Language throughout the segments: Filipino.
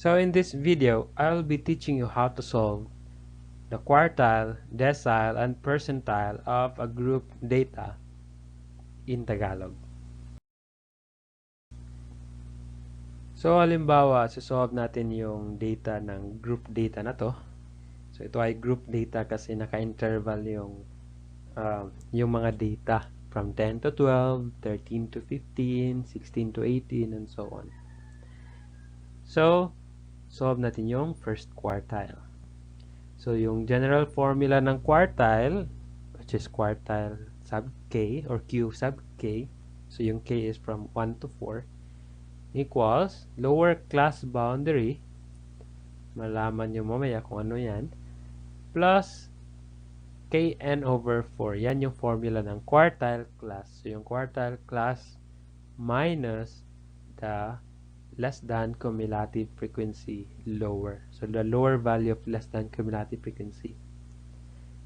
So in this video, I'll be teaching you how to solve the quartile, decile, and percentile of a group data in Tagalog. So halimbawa, solve natin yung data ng group data na to. So ito ay group data kasi naka-interval yung mga data from 10 to 12, 13 to 15, 16 to 18, and so on. So, solve natin yung first quartile. So, yung general formula ng quartile, which is quartile sub k or q sub k, so yung k is from 1 to 4, equals lower class boundary, malaman nyo mamaya kung ano yan, plus kn over 4. Yan yung formula ng quartile class. So, yung quartile class minus the less than cumulative frequency lower. So, the lower value of less than cumulative frequency.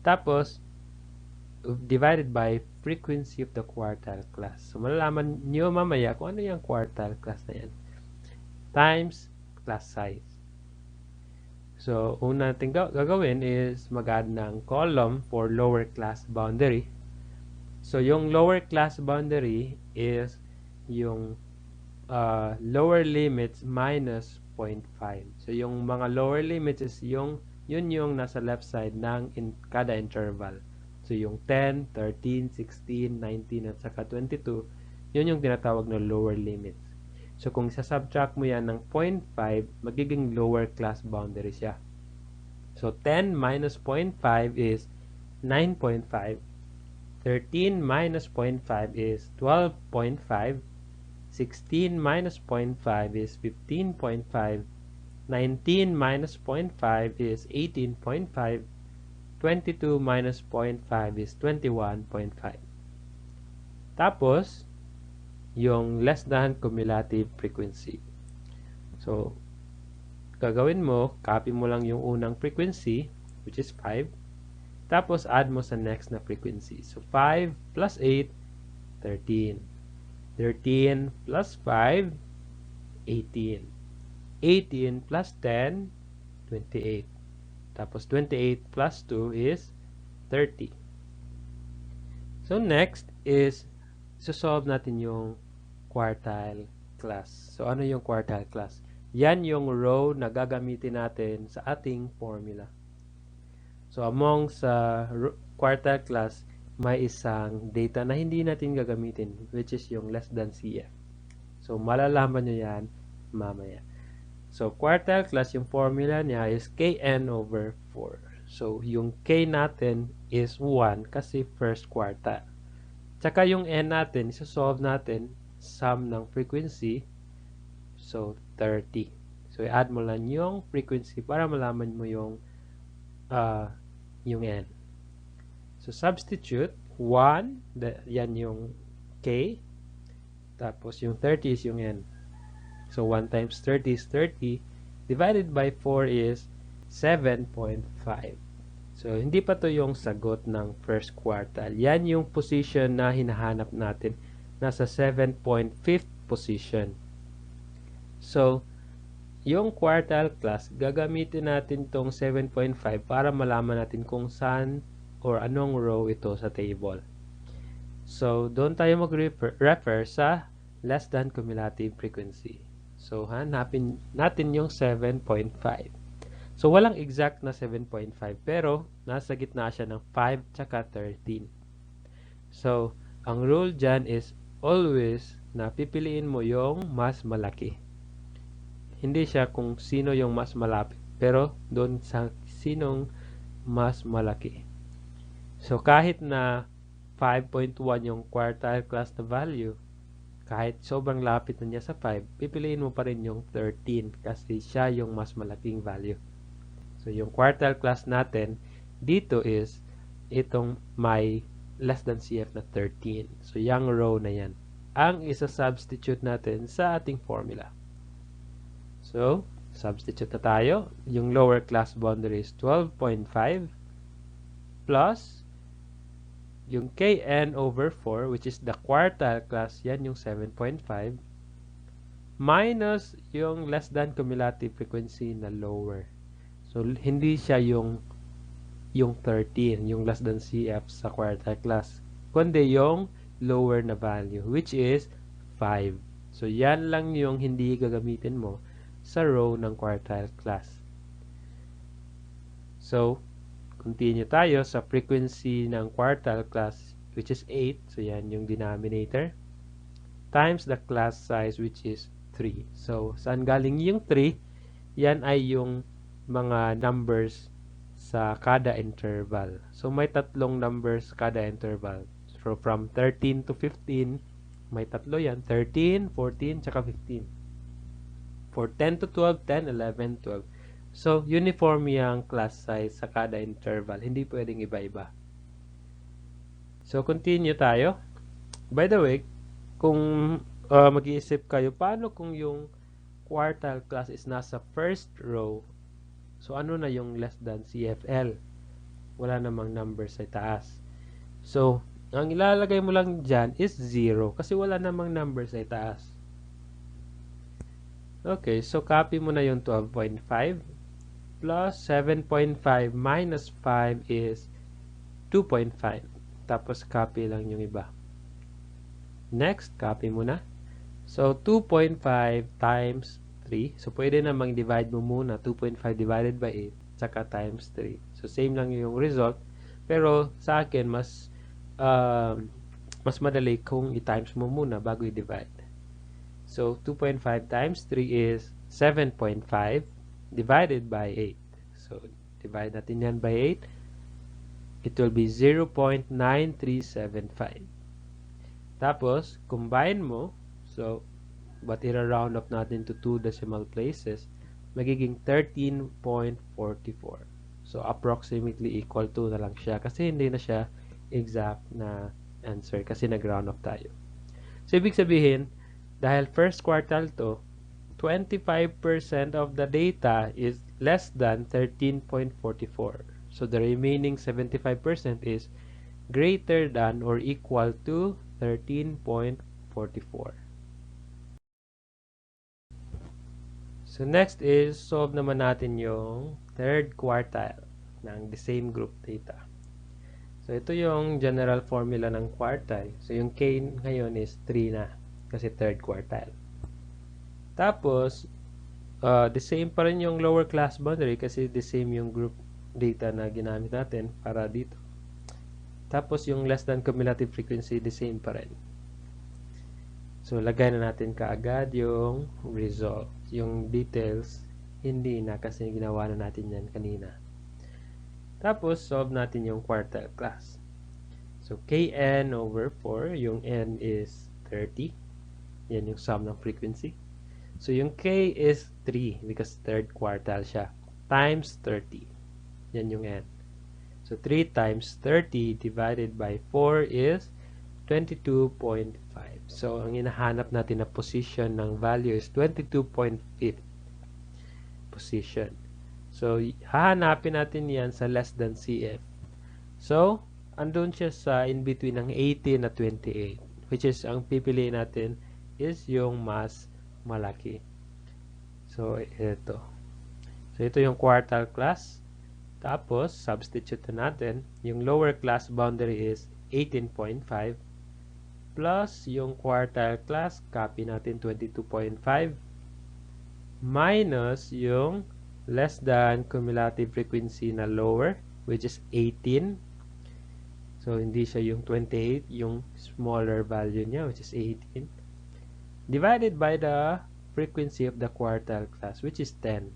Tapos, divided by frequency of the quartile class. So, malalaman nyo mamaya kung ano yung quartile class na yan. Times class size. So, una natin gagawin is mag-add ng column for lower class boundary. So, yung lower class boundary is yung lower limits minus 0.5. So, yung mga lower limits is yun yung nasa left side ng kada interval. So, yung 10, 13, 16, 19, at saka 22, yun yung tinatawag na lower limits. So, kung isa-subtract mo yan ng 0.5, magiging lower class boundary siya. So, 10 minus 0.5 is 9.5. 13 minus 0.5 is 12.5. 16 minus 0.5 is 15.5. 19 minus 0.5 is 18.5. 22 minus 0.5 is 21.5. Tapos, yung less than cumulative frequency. So, gagawin mo, copy mo lang yung unang frequency, which is 5. Tapos, add mo sa next na frequency. So, 5 plus 8, 13. 13 plus 5, 18. 18 plus 10, 28. Tapos, 28 plus 2 is 30. So, next is, solve natin yung quartile class. So, ano yung quartile class? Yan yung row na gagamitin natin sa ating formula. So, among sa quartile class, may isang data na hindi natin gagamitin, which is yung less than CF. So, malalaman nyo yan mamaya. So, quartile class, yung formula niya is Kn over 4. So, yung K natin is 1 kasi first quartile. Tsaka yung N natin, solve natin sum ng frequency. So, 30. So, i-add mo lang yung frequency para malaman mo yung N. So, substitute 1, yan yung K. Tapos, yung 30 is yung N. So, 1 times 30 is 30. Divided by 4 is 7.5. So, hindi pa to yung sagot ng first quartile. Yan yung position na hinahanap natin. Nasa 7.5th position. So, yung quartile class, gagamitin natin tong 7.5 para malaman natin kung saan or anong row ito sa table. So, doon tayo mag-refer sa less than cumulative frequency. So, hanapin natin yung 7.5. So, walang exact na 7.5 pero nasa gitna siya ng 5 tsaka 13. So, ang rule dyan is always na pipiliin mo yung mas malaki. Hindi siya kung sino yung mas malapit, pero doon sa sinong mas malaki. So, kahit na 5.1 yung quartile class na value, kahit sobrang lapit na niya sa 5, pipiliin mo pa rin yung 13 kasi siya yung mas malaking value. So, yung quartile class natin dito is itong may less than CF na 13. So, yung row na yan ang isa-substitute natin sa ating formula. So, substitute na tayo. Yung lower class boundary is 12.5 plus yung Kn over 4, which is the quartile class, yan yung 7.5, minus yung less than cumulative frequency na lower. So, hindi siya yung 13, yung less than CF sa quartile class, kundi yung lower na value, which is 5. So, yan lang yung hindi gagamitin mo sa row ng quartile class. So, continue tayo sa frequency ng quartile class, which is 8. So, yan yung denominator. Times the class size, which is 3. So, saan galing yung 3? Yan ay yung mga numbers sa kada interval. So, may tatlong numbers kada interval. So, from 13 to 15, may tatlo yan. 13, 14, tsaka 15. For 10 to 12, 10, 11, 12. So, uniform yung class size sa kada interval. Hindi pwedeng iba-iba. So, continue tayo. By the way, kung mag-iisip kayo, paano kung yung quartile class is nasa first row? So, ano na yung less than CFL? Wala namang number sa taas. So, ang ilalagay mo lang dyan is 0 kasi wala namang number sa taas. Okay, so copy mo na yung 12.5 plus 7.5 minus 5 is 2.5. Tapos copy lang yung iba. Next, copy mo na. So, 2.5 times 3. So, pwede namang divide mo muna 2.5 divided by 8 saka times 3. So, same lang yung result. Pero, sa akin, mas madali kung i-times mo muna bago i-divide. So, 2.5 times 3 is 7.5 divided by 8. So, divide natin yan by 8. It will be 0.9375. Tapos, combine mo. So, but i-round up natin to 2 decimal places. Magiging 13.44. So, approximately equal to na lang siya. Kasi hindi na siya exact na answer. Kasi nag-round up tayo. So, ibig sabihin, dahil first quartile to, 25% of the data is less than 13.44. So, the remaining 75% is greater than or equal to 13.44. So, next is solve naman natin yung third quartile ng the same group data. So, ito yung general formula ng quartile. So, yung K ngayon is 3 na kasi third quartile. Tapos, the same pa rin yung lower class boundary kasi the same yung group data na ginamit natin para dito. Tapos, yung less than cumulative frequency, the same pa rin. So, lagay na natin kaagad yung result. Yung details, hindi na kasi ginawa na natin yan kanina. Tapos, solve natin yung quartile class. So, Kn over 4, yung n is 30. Yan yung sum ng frequency. So, yung K is 3 because third quartile siya. Times 30. Yan yung n. So, 3 times 30 divided by 4 is 22.5. So, ang hinahanap natin na position ng value is 22.5 position. So, hahanapin natin yan sa less than CF. So, andun siya sa in between ng 18 at 28. Which is, ang pipiliin natin is yung mas malaki. So, ito. So, ito yung quartile class. Tapos, substitute natin. Yung lower class boundary is 18.5 plus yung quartile class, copy natin 22.5 minus yung less than cumulative frequency na lower, which is 18. So, hindi siya yung 28, yung smaller value niya, which is 18. Divided by the frequency of the quartile class, which is 10.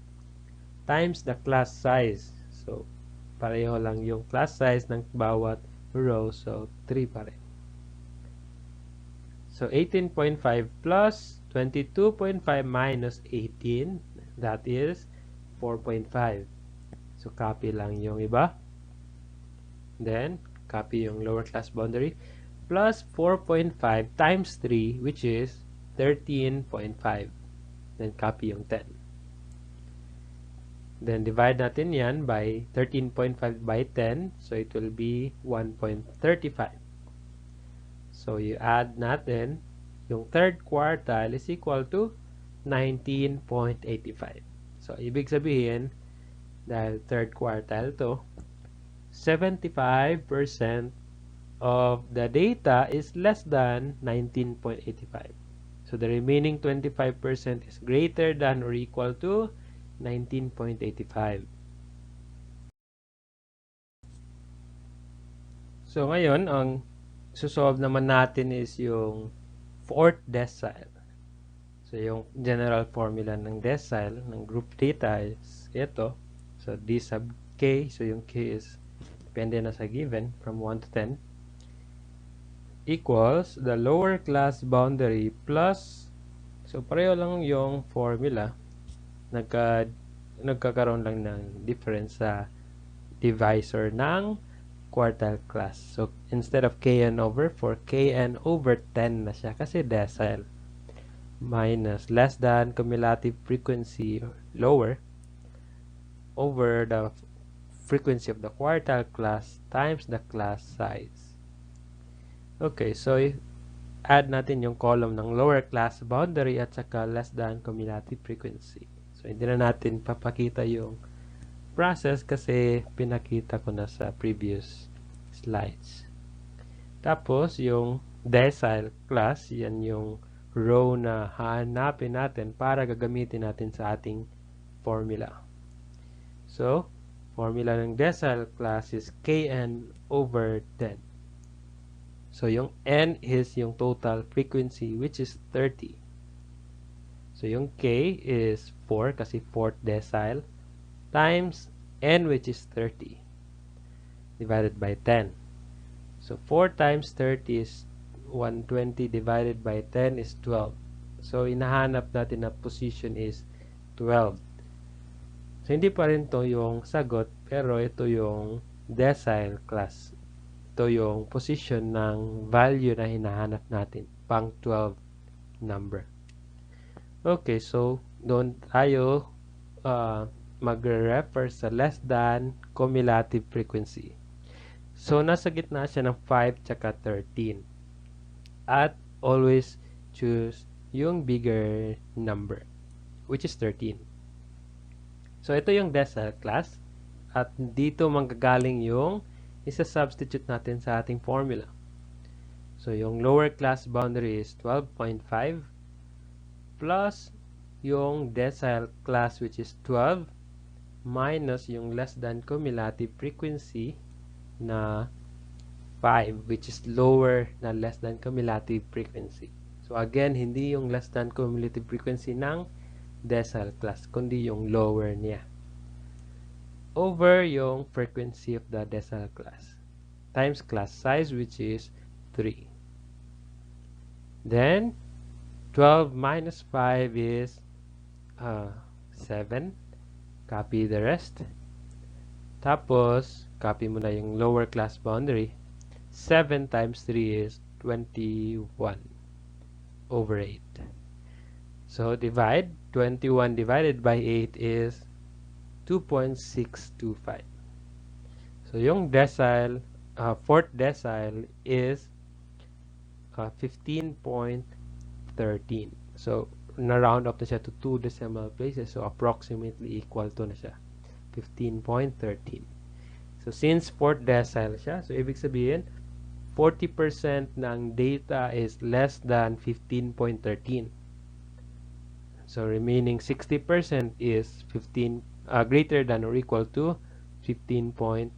Times the class size. So, pareho lang yung class size ng bawat row. So, 3 pa rin. So, 18.5 plus 22.5 minus 18, that is 4.5. So, copy lang yung iba. Then, copy yung lower class boundary. Plus 4.5 times 3, which is 13.5. Then, copy yung 10. Then, divide natin yan by 13.5 by 10. So, it will be 1.35. So, you add natin, yung third quartile is equal to 19.85. So, ibig sabihin, dahil third quartile to, 75% of the data is less than 19.85. So, the remaining 25% is greater than or equal to 19.85. So, ngayon, ang susolve naman natin is yung fourth decile. So, yung general formula ng decile, ng group data is ito. So, D sub k. So, yung k is depende na sa given from 1 to 10 equals the lower class boundary plus, so pareho lang yung formula, nagkakaroon lang ng difference sa divisor ng quartile class. So instead of kn over 4, kn over 10 na siya kasi decile, minus less than cumulative frequency lower over the frequency of the quartile class times the class size. Okay, so add natin yung column ng lower class boundary at saka less than cumulative frequency. So, hindi na natin papakita yung process kasi pinakita ko na sa previous slides. Tapos, yung decile class, yan yung row na hanapin natin para gagamitin natin sa ating formula. So, formula ng decile class is kn over 10. So, yung n is yung total frequency which is 30. So, yung k is 4 kasi 4th decile times n which is 30 divided by 10. So, 4 times 30 is 120 divided by 10 is 12. So, inahanap natin na position is 12. So, hindi pa rin to yung sagot pero ito yung decile class. Ito yung position ng value na hinahanap natin, pang 12 number. Okay, so doon tayo magre-refer sa less than cumulative frequency. So, nasa gitna siya ng 5 tsaka 13. At always choose yung bigger number, which is 13. So, ito yung decile class. At dito manggagaling yung isa-substitute natin sa ating formula. So, yung lower class boundary is 12.5 plus yung decile class which is 12 minus yung less than cumulative frequency na 5 which is lower na less than cumulative frequency. So, again, hindi yung less than cumulative frequency ng decile class, kundi yung lower niya over yung frequency of the decile class times class size which is 3. Then 12 minus 5 is 7. Copy the rest. Tapos copy mo na yung lower class boundary. 7 times 3 is 21 over 8. So divide 21 divided by 8 is 2.625. So, yung decile, fourth decile is 15.13. So, na-round up na siya to 2 decimal places. So, approximately equal to na siya. 15.13. So, since fourth decile siya, so ibig sabihin, 40% ng data is less than 15.13. So, remaining 60% is greater than or equal to 15.13.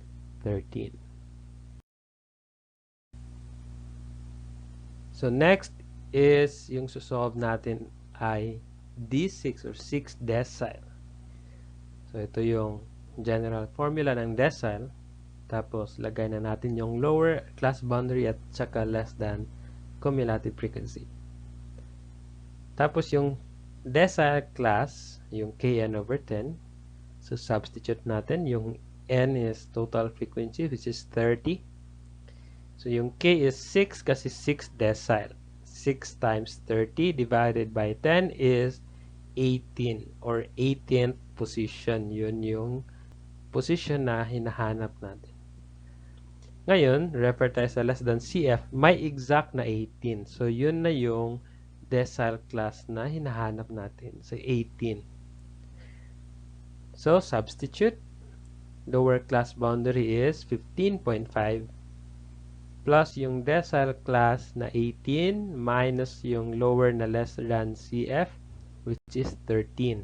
So, next is yung susolve natin ay D6 or 6 decile. So, ito yung general formula ng decile. Tapos, lagay na natin yung lower class boundary at saka less than cumulative frequency. Tapos, yung decile class, yung kn over 10. So, substitute natin. Yung n is total frequency, which is 30. So, yung k is 6 kasi 6 decile. 6 times 30 divided by 10 is 18 or 18th position. Yun yung position na hinahanap natin. Ngayon, refer tayo sa less than CF. May exact na 18. So, yun na yung decile class na hinahanap natin. So, 18. So, substitute. Lower class boundary is 15.5 plus yung decile class na 18 minus yung lower na less than CF, which is 13,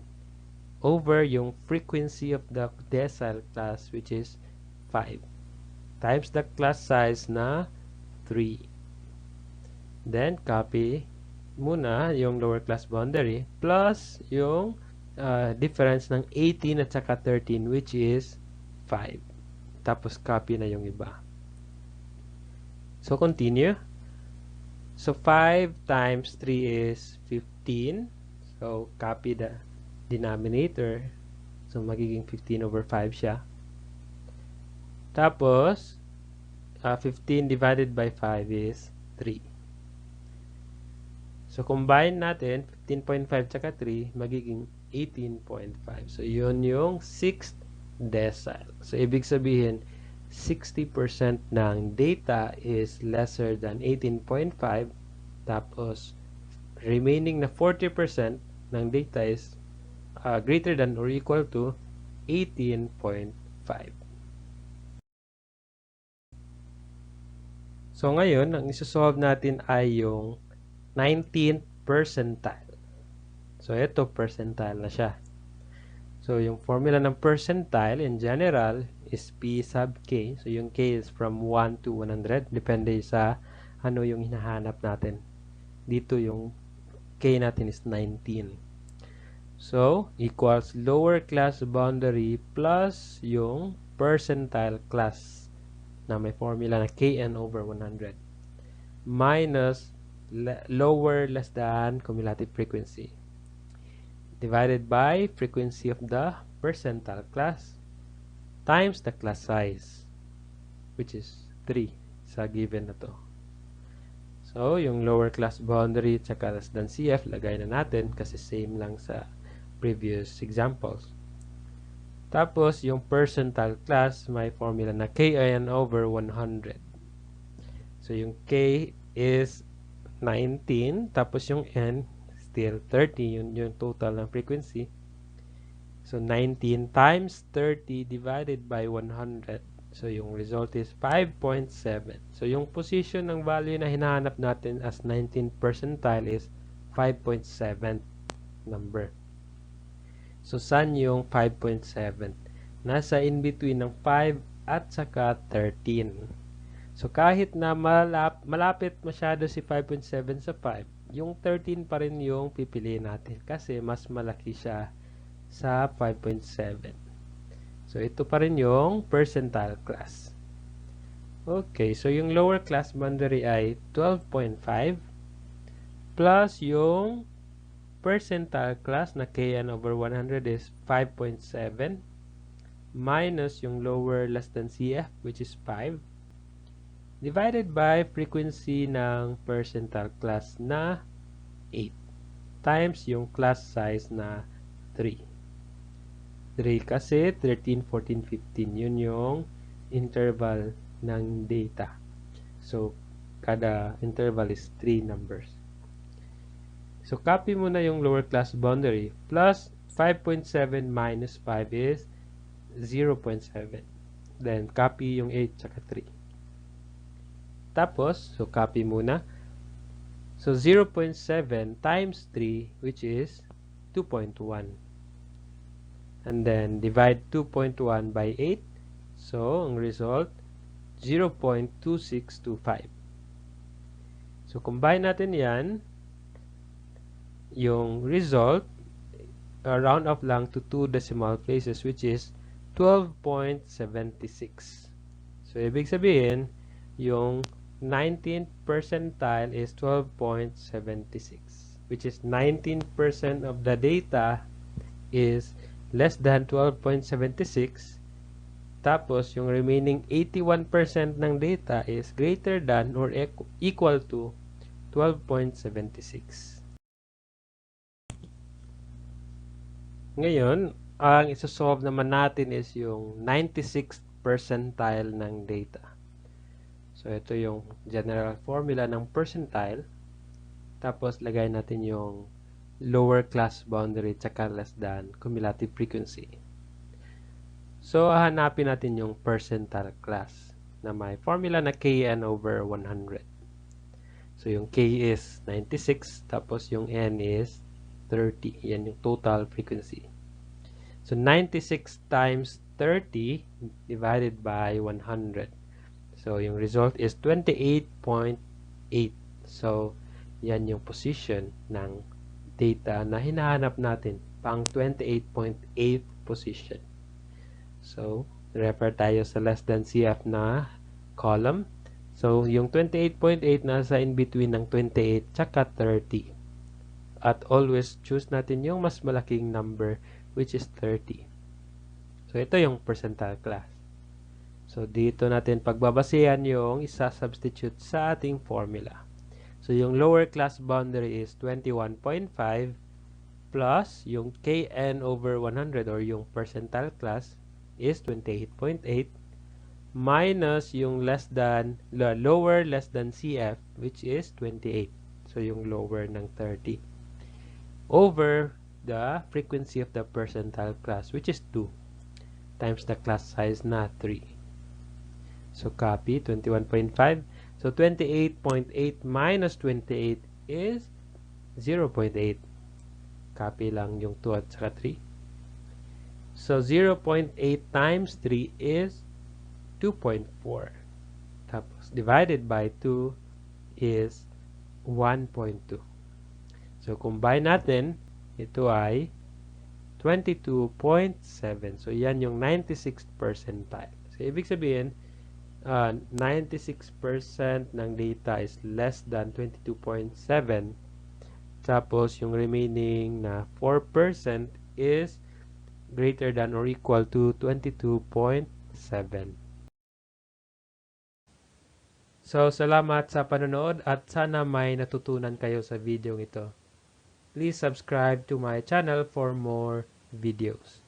over yung frequency of the decile class, which is 5, times the class size na 3. Then, copy muna yung lower class boundary plus yung difference ng 18 at saka 13, which is 5. Tapos, copy na yung iba. So, continue. So, 5 times 3 is 15. So, copy the denominator. So, magiging 15 over 5 siya. Tapos, 15 divided by 5 is 3. So, combine natin, 15.5 tsaka 3, magiging 18.5. So, yun yung 6th decile. So, ibig sabihin, 60% ng data is lesser than 18.5. Tapos, remaining na 40% ng data is greater than or equal to 18.5. So, ngayon, ang isosolve natin ay yung 19th percentile. So, ito, percentile na siya. So, yung formula ng percentile in general is P sub K. So, yung K is from 1 to 100. Depende sa ano yung hinahanap natin. Dito yung K natin is 19. So, equals lower class boundary plus yung percentile class na may formula na Kn over 100 minus lower less than cumulative frequency divided by frequency of the percentile class times the class size, which is 3 sa given na to. So, yung lower class boundary tsaka less than CF, lagay na natin kasi same lang sa previous examples. Tapos, yung percentile class, may formula na Kn over 100. So, yung K is 19, tapos yung N still 30, yun yung total ng frequency. So, 19 times 30 divided by 100. So, yung result is 5.7. So, yung position ng value na hinahanap natin as 19 percentile is 5.7 number. So, saan yung 5.7? Nasa in between ng 5 at saka 13. So, kahit na malapit masyado si 5.7 sa 5, yung 13 pa rin yung pipiliin natin kasi mas malaki siya sa 5.7. So, ito pa rin yung percentile class. Okay, so yung lower class boundary ay 12.5 plus yung percentile class na Kn over 100 is 5.7 minus yung lower less than CF, which is 5, divided by frequency ng percentile class na 8 times yung class size na 3. 3 kasi 13, 14, 15. Yun yung interval ng data. So, kada interval is 3 numbers. So, copy mo na yung lower class boundary. Plus 5.7 minus 5 is 0.7. Then, copy yung 8 tsaka 3. Tapos, so copy muna. So, 0.7 times 3, which is 2.1. And then, divide 2.1 by 8. So, ang result, 0.2625. So, combine natin yan. Yung result, round off lang to 2 decimal places, which is 12.76. So, ibig sabihin, yung 19th percentile is 12.76, which is 19% of the data is less than 12.76. Tapos, yung remaining 81% ng data is greater than or equal to 12.76. Ngayon, ang isosolve naman natin is yung 96th percentile ng data. So, ito yung general formula ng percentile. Tapos, lagay natin yung lower class boundary tsaka less than cumulative frequency. So, hahanapin natin yung percentile class na may formula na kn over 100. So, yung k is 96, tapos yung n is 30. Yan yung total frequency. So, 96 times 30 divided by 100. So, yung result is 28.8. So, yan yung position ng data na hinahanap natin, pang 28.8 position. So, refer tayo sa less than CF na column. So, yung 28.8 nasa in between ng 28 tsaka 30. At always choose natin yung mas malaking number, which is 30. So, ito yung percentile class. So, dito natin pagbabasehan yung isa-substitute sa ating formula. So, yung lower class boundary is 21.5 plus yung kn over 100 or yung percentile class is 28.8 minus yung lower less than CF, which is 28. So, yung lower ng 30 over the frequency of the percentile class, which is 2 times the class size na 3. So, copy 21.5. So, 28.8 minus 28 is 0.8. Copy lang yung 2 at saka 3. So, 0.8 times 3 is 2.4. Tapos, divided by 2 is 1.2. So, combine natin, ito ay 22.7. So, yan yung 96th percentile. So, ibig sabihin, 96% ng data is less than 22.7. Tapos, yung remaining na 4% is greater than or equal to 22.7. So, salamat sa panonood at sana may natutunan kayo sa video ito. Please subscribe to my channel for more videos.